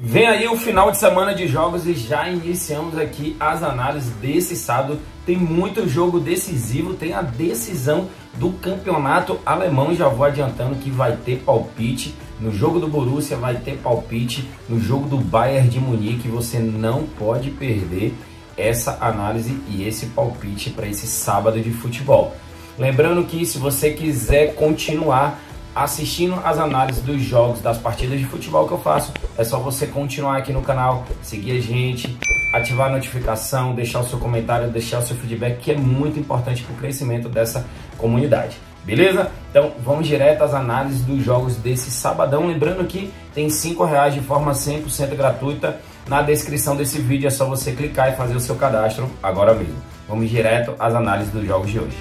Vem aí o final de semana de jogos e já iniciamos aqui as análises desse sábado. Tem muito jogo decisivo, tem a decisão do campeonato alemão. Já vou adiantando que vai ter palpite no jogo do Borussia, vai ter palpite no jogo do Bayern de Munique. Você não pode perder essa análise e esse palpite para esse sábado de futebol. Lembrando que se você quiser continuar assistindo as análises dos jogos, das partidas de futebol que eu faço, é só você continuar aqui no canal, seguir a gente, ativar a notificação, deixar o seu comentário, deixar o seu feedback, que é muito importante para o crescimento dessa comunidade. Beleza? Então vamos direto às análises dos jogos desse sabadão. Lembrando que tem R$5 de forma 100% gratuita na descrição desse vídeo. É só você clicar e fazer o seu cadastro agora mesmo. Vamos direto às análises dos jogos de hoje.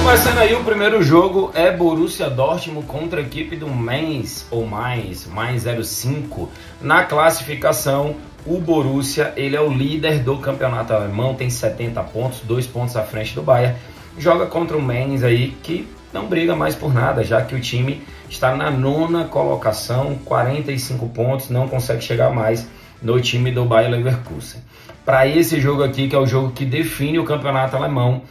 Começando aí, o primeiro jogo é Borussia Dortmund contra a equipe do Mainz, ou Mainz 05. Na classificação, o Borussia, ele é o líder do campeonato alemão, tem 70 pontos, 2 pontos à frente do Bayern. Joga contra o Mainz aí, que não briga mais por nada, já que o time está na 9ª colocação, 45 pontos, não consegue chegar mais no time do Bayer Leverkusen. Para esse jogo aqui, que é o jogo que define o campeonato alemão,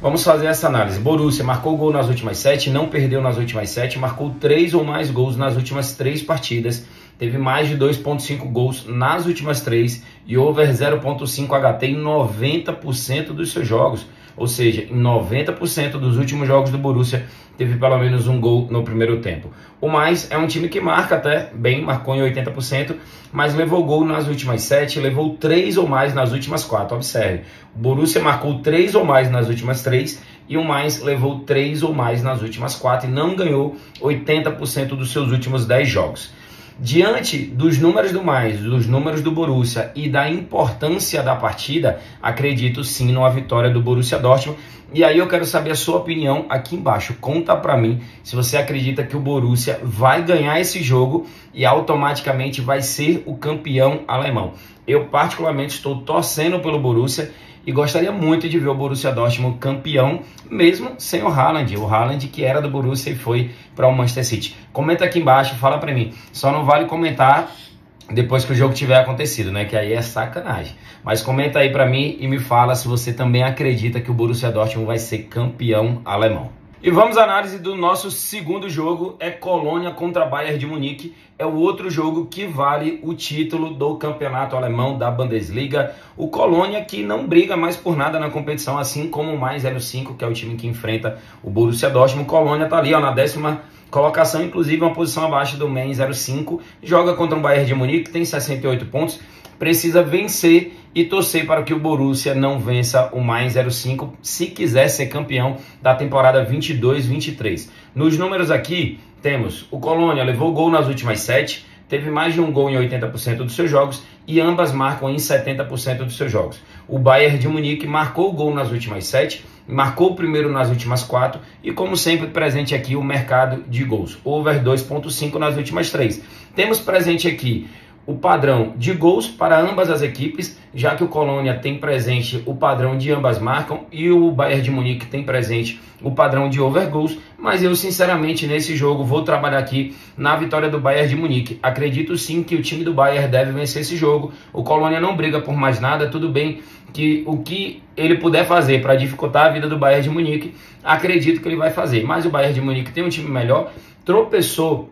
vamos fazer essa análise. Borussia marcou gol nas últimas 7, não perdeu nas últimas 7, marcou 3 ou mais gols nas últimas 3 partidas, teve mais de 2.5 gols nas últimas 3 e over 0.5 HT em 90% dos seus jogos. Ou seja, em 90% dos últimos jogos do Borussia teve pelo menos um gol no primeiro tempo. O Mainz é um time que marca até bem, marcou em 80%, mas levou gol nas últimas 7, levou 3 ou mais nas últimas 4. Observe, o Borussia marcou 3 ou mais nas últimas 3 e o Mainz levou 3 ou mais nas últimas 4 e não ganhou 80% dos seus últimos 10 jogos. Diante dos números do Mainz, dos números do Borussia e da importância da partida, acredito sim numa vitória do Borussia Dortmund. E aí eu quero saber a sua opinião aqui embaixo. Conta pra mim se você acredita que o Borussia vai ganhar esse jogo e automaticamente vai ser o campeão alemão. Eu particularmente estou torcendo pelo Borussia e gostaria muito de ver o Borussia Dortmund campeão, mesmo sem o Haaland que era do Borussia e foi para o Manchester City. Comenta aqui embaixo, fala para mim. Só não vale comentar depois que o jogo tiver acontecido, né? Que aí é sacanagem. Mas comenta aí para mim e me fala se você também acredita que o Borussia Dortmund vai ser campeão alemão. E vamos à análise do nosso segundo jogo, é Colônia contra Bayern de Munique. É o outro jogo que vale o título do campeonato alemão da Bundesliga. O Colônia que não briga mais por nada na competição, assim como o Mainz 05, que é o time que enfrenta o Borussia Dortmund. O Colônia tá ali, ó, na 10ª colocação, inclusive uma posição abaixo do Mainz 05. Joga contra o Bayern de Munique, tem 68 pontos. Precisa vencer e torcer para que o Borussia não vença o Mainz 05 se quiser ser campeão da temporada 22-23. Nos números aqui, temos o Colônia levou gol nas últimas 7, teve mais de um gol em 80% dos seus jogos e ambas marcam em 70% dos seus jogos. O Bayern de Munique marcou gol nas últimas 7, marcou o primeiro nas últimas 4 e, como sempre, presente aqui o mercado de gols. Over 2.5 nas últimas 3. Temos presente aqui o padrão de gols para ambas as equipes, já que o Colônia tem presente o padrão de ambas marcam e o Bayern de Munique tem presente o padrão de over goals, mas eu sinceramente nesse jogo vou trabalhar aqui na vitória do Bayern de Munique. Acredito sim que o time do Bayern deve vencer esse jogo. O Colônia não briga por mais nada, tudo bem que o que ele puder fazer para dificultar a vida do Bayern de Munique, acredito que ele vai fazer, mas o Bayern de Munique tem um time melhor, tropeçou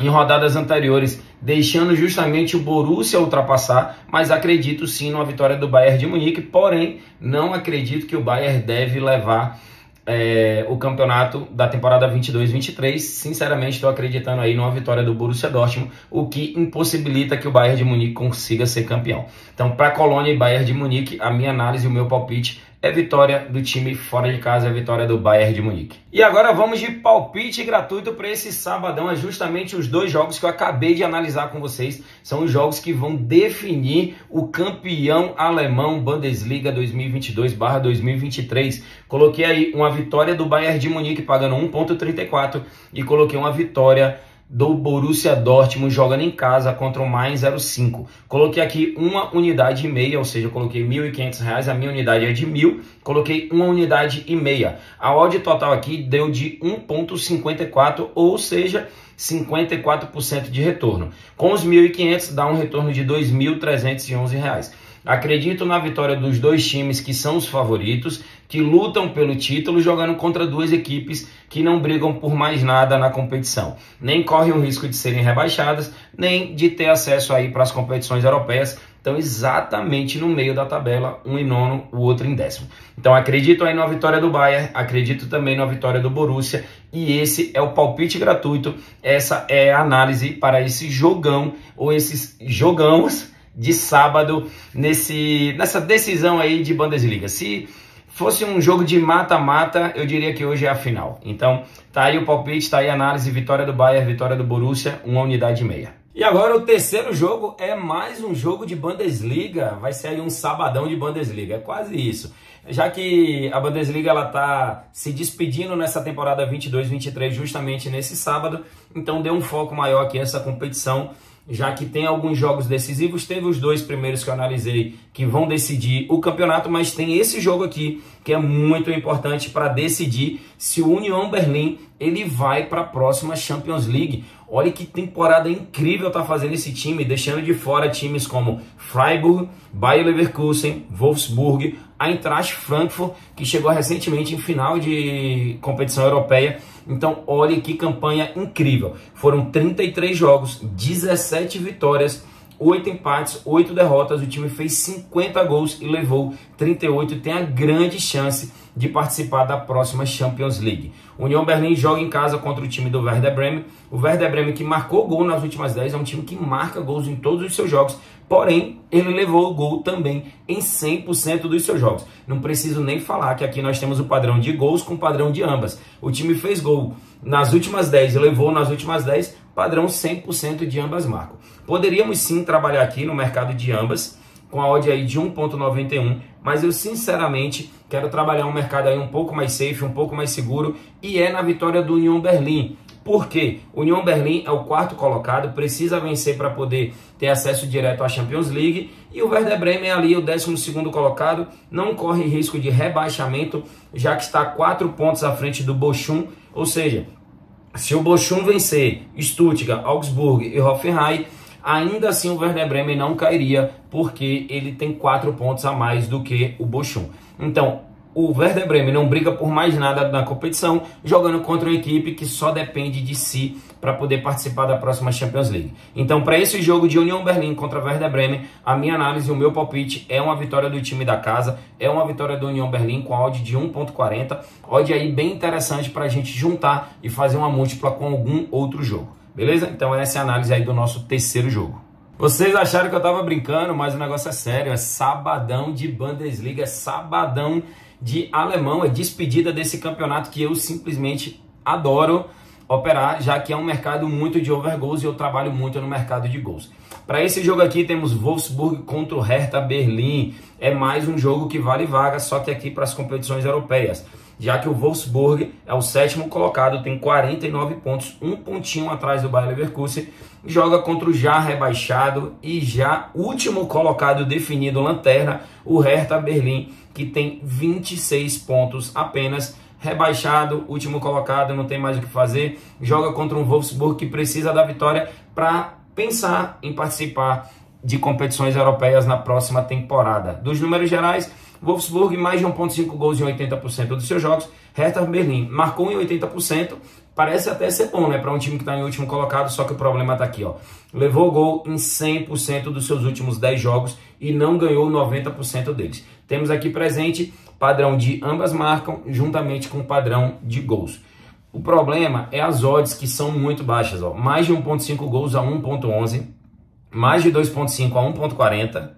em rodadas anteriores, deixando justamente o Borussia ultrapassar, mas acredito sim numa vitória do Bayern de Munique, porém não acredito que o Bayern deve levar o campeonato da temporada 22-23, sinceramente estou acreditando aí numa vitória do Borussia Dortmund, o que impossibilita que o Bayern de Munique consiga ser campeão. Então, para Colônia e Bayern de Munique, a minha análise e o meu palpite é vitória do time fora de casa, é vitória do Bayern de Munique. E agora vamos de palpite gratuito para esse sabadão. É justamente os dois jogos que eu acabei de analisar com vocês. São os jogos que vão definir o campeão alemão Bundesliga 2022/2023. Coloquei aí uma vitória do Bayern de Munique pagando 1.34 e coloquei uma vitória do Borussia Dortmund jogando em casa contra o Mainz 05. Coloquei aqui 1,5 unidade, ou seja, eu coloquei R$ 1.500, a minha unidade é de 1.000, coloquei 1,5 unidade. A odd total aqui deu de 1,54, ou seja, 54% de retorno. Com os 1.500 dá um retorno de R$ 2.311. Acredito na vitória dos dois times que são os favoritos, que lutam pelo título, jogando contra duas equipes que não brigam por mais nada na competição. Nem correm o risco de serem rebaixadas, nem de ter acesso aí para as competições europeias. Estão exatamente no meio da tabela, um em nono, o outro em 10º. Então acredito aí na vitória do Bayern, acredito também na vitória do Borussia, e esse é o palpite gratuito, essa é a análise para esse jogão, ou esses jogãos de sábado, nessa decisão aí de Bundesliga. Se fosse um jogo de mata-mata, eu diria que hoje é a final. Então, tá aí o palpite, tá aí a análise, vitória do Bayern, vitória do Borussia, 1,5 unidade. E agora o terceiro jogo é mais um jogo de Bundesliga, vai ser aí um sabadão de Bundesliga, é quase isso. Já que a Bundesliga ela tá se despedindo nessa temporada 22-23 justamente nesse sábado, então deu um foco maior aqui nessa competição, já que tem alguns jogos decisivos. Teve os dois primeiros que eu analisei que vão decidir o campeonato, mas tem esse jogo aqui que é muito importante para decidir se o Union Berlin ele vai para a próxima Champions League. Olha que temporada incrível tá fazendo esse time, deixando de fora times como Freiburg, Bayer Leverkusen, Wolfsburg, Eintracht Frankfurt, que chegou recentemente em final de competição europeia. Então, olha que campanha incrível. Foram 33 jogos, 17 vitórias, 8 empates, 8 derrotas. O time fez 50 gols e levou 38. E tem a grande chance de participar da próxima Champions League. O Union Berlin joga em casa contra o time do Werder Bremen. O Werder Bremen, que marcou gol nas últimas 10, é um time que marca gols em todos os seus jogos. Porém, ele levou o gol também em 100% dos seus jogos. Não preciso nem falar que aqui nós temos o padrão de gols com o padrão de ambas. O time fez gol nas últimas 10 e levou nas últimas 10, padrão 100% de ambas marcam. Poderíamos sim trabalhar aqui no mercado de ambas, com a odd aí de 1,91, mas eu sinceramente quero trabalhar um mercado aí um pouco mais safe, um pouco mais seguro, e é na vitória do Union Berlin. Por quê? O Union Berlin é o quarto colocado, precisa vencer para poder ter acesso direto à Champions League, e o Werder Bremen é ali o 12º colocado, não corre risco de rebaixamento, já que está 4 pontos à frente do Bochum, ou seja, se o Bochum vencer Stuttgart, Augsburg e Hoffenheim, ainda assim o Werder Bremen não cairia, porque ele tem 4 pontos a mais do que o Bochum. Então, o Werder Bremen não briga por mais nada na competição, jogando contra uma equipe que só depende de si para poder participar da próxima Champions League. Então, para esse jogo de Union Berlin contra Werder Bremen, a minha análise, o meu palpite é uma vitória do time da casa, é uma vitória do Union Berlin com a odd de 1,40, odd aí bem interessante para a gente juntar e fazer uma múltipla com algum outro jogo. Beleza? Então essa é a análise aí do nosso terceiro jogo. Vocês acharam que eu tava brincando, mas o negócio é sério, é sabadão de Bundesliga, é sabadão de alemão, é despedida desse campeonato que eu simplesmente adoro operar, já que é um mercado muito de overgoals e eu trabalho muito no mercado de gols. Para esse jogo aqui temos Wolfsburg contra o Hertha Berlim, é mais um jogo que vale vaga, só que aqui para as competições europeias. Já que o Wolfsburg é o 7º colocado, tem 49 pontos, um pontinho atrás do Bayer Leverkusen, joga contra o já rebaixado e já último colocado definido lanterna, o Hertha Berlim, que tem 26 pontos apenas, rebaixado, último colocado, não tem mais o que fazer, joga contra um Wolfsburg que precisa da vitória para pensar em participar de competições europeias na próxima temporada. Dos números gerais, Wolfsburg mais de 1,5 gols em 80% dos seus jogos. Hertha Berlim marcou em 80%. Parece até ser bom, né? Para um time que está em último colocado, só que o problema está aqui, ó. Levou gol em 100% dos seus últimos 10 jogos e não ganhou 90% deles. Temos aqui presente padrão de ambas marcam, juntamente com o padrão de gols. O problema é as odds que são muito baixas, ó. Mais de 1,5 gols a 1,11, mais de 2,5 a 1,40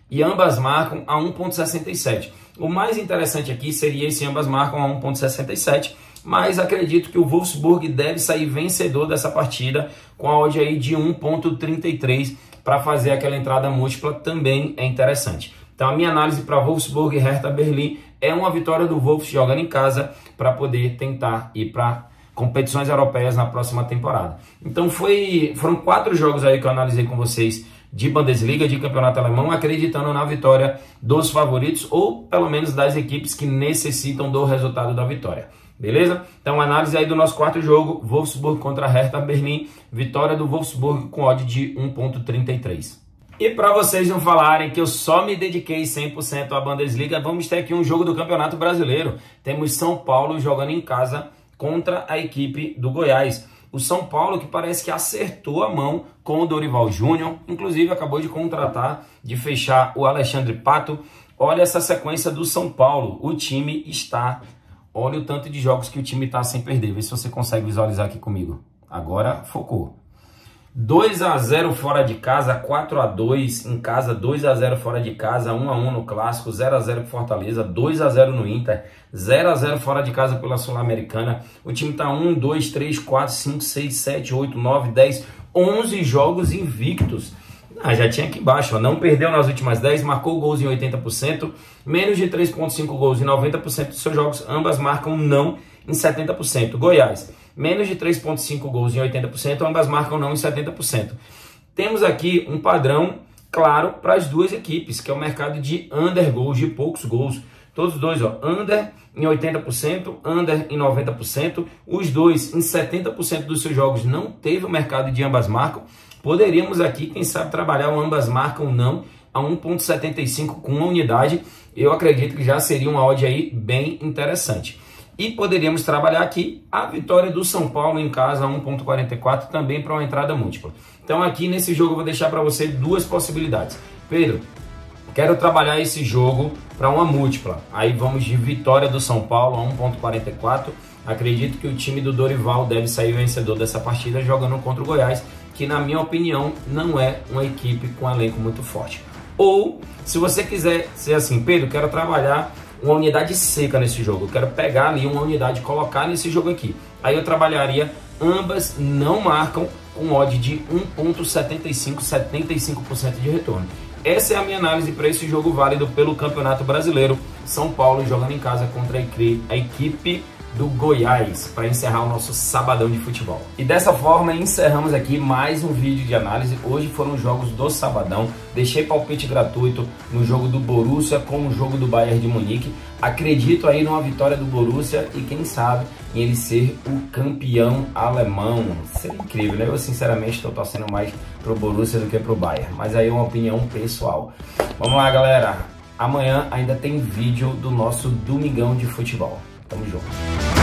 e ambas marcam a 1,67. O mais interessante aqui seria esse ambas marcam a 1,67, mas acredito que o Wolfsburg deve sair vencedor dessa partida com a odd aí de 1,33 para fazer aquela entrada múltipla, também é interessante. Então a minha análise para Wolfsburg e Hertha Berlim é uma vitória do Wolfs jogando em casa para poder tentar ir para competições europeias na próxima temporada. Então foram 4 jogos aí que eu analisei com vocês de Bundesliga, de campeonato alemão, acreditando na vitória dos favoritos, ou pelo menos das equipes que necessitam do resultado da vitória. Beleza? Então, análise aí do nosso 4º jogo, Wolfsburg contra Hertha Berlim, vitória do Wolfsburg com odd de 1.33. E para vocês não falarem que eu só me dediquei 100% à Bundesliga, vamos ter aqui um jogo do Campeonato Brasileiro. Temos São Paulo jogando em casa contra a equipe do Goiás. O São Paulo que parece que acertou a mão com o Dorival Júnior, inclusive acabou de contratar, de fechar o Alexandre Pato. Olha essa sequência do São Paulo, o time está... Olha o tanto de jogos que o time está sem perder. Vê se você consegue visualizar aqui comigo. Agora focou. 2-0 fora de casa, 4-2 em casa, 2-0 fora de casa, 1-1 no Clássico, 0-0 com Fortaleza, 2-0 no Inter, 0-0 fora de casa pela Sul-Americana. O time está 1, 2, 3, 4, 5, 6, 7, 8, 9, 10, 11 jogos invictos. Já tinha aqui embaixo, ó, não perdeu nas últimas 10, marcou gols em 80%, menos de 3.5 gols em 90% dos seus jogos, ambas marcam não em 70%. Goiás, menos de 3.5 gols em 80%, ambas marcam não em 70%. Temos aqui um padrão claro para as duas equipes, que é o mercado de under gols, de poucos gols. Todos os dois, ó, under em 80%, under em 90%. Os dois em 70% dos seus jogos não teve o mercado de ambas marcam. Poderíamos aqui, quem sabe, trabalhar o ambas marcam não a 1.75 com uma unidade. Eu acredito que já seria uma odd aí bem interessante. E poderíamos trabalhar aqui a vitória do São Paulo em casa a 1.44 também para uma entrada múltipla. Então aqui nesse jogo eu vou deixar para você 2 possibilidades. Pedro, quero trabalhar esse jogo para uma múltipla. Aí vamos de vitória do São Paulo a 1.44. Acredito que o time do Dorival deve sair vencedor dessa partida jogando contra o Goiás, que na minha opinião não é uma equipe com um elenco muito forte. Ou, se você quiser ser assim, Pedro, quero trabalhar uma unidade seca nesse jogo, eu quero pegar ali uma unidade e colocar nesse jogo aqui. Aí eu trabalharia ambas não marcam com odd de 1.75, 75% de retorno. Essa é a minha análise para esse jogo válido pelo Campeonato Brasileiro. São Paulo jogando em casa contra a equipe do Goiás, para encerrar o nosso sabadão de futebol. E dessa forma encerramos aqui mais um vídeo de análise. Hoje foram os jogos do sabadão. Deixei palpite gratuito no jogo do Borussia com o jogo do Bayern de Munique. Acredito aí numa vitória do Borussia e quem sabe em ele ser o campeão alemão. Seria incrível, né? Eu sinceramente estou torcendo mais pro Borussia do que pro Bayern, mas aí é uma opinião pessoal. Vamos lá, galera. Amanhã ainda tem vídeo do nosso Domingão de Futebol. Tamo junto.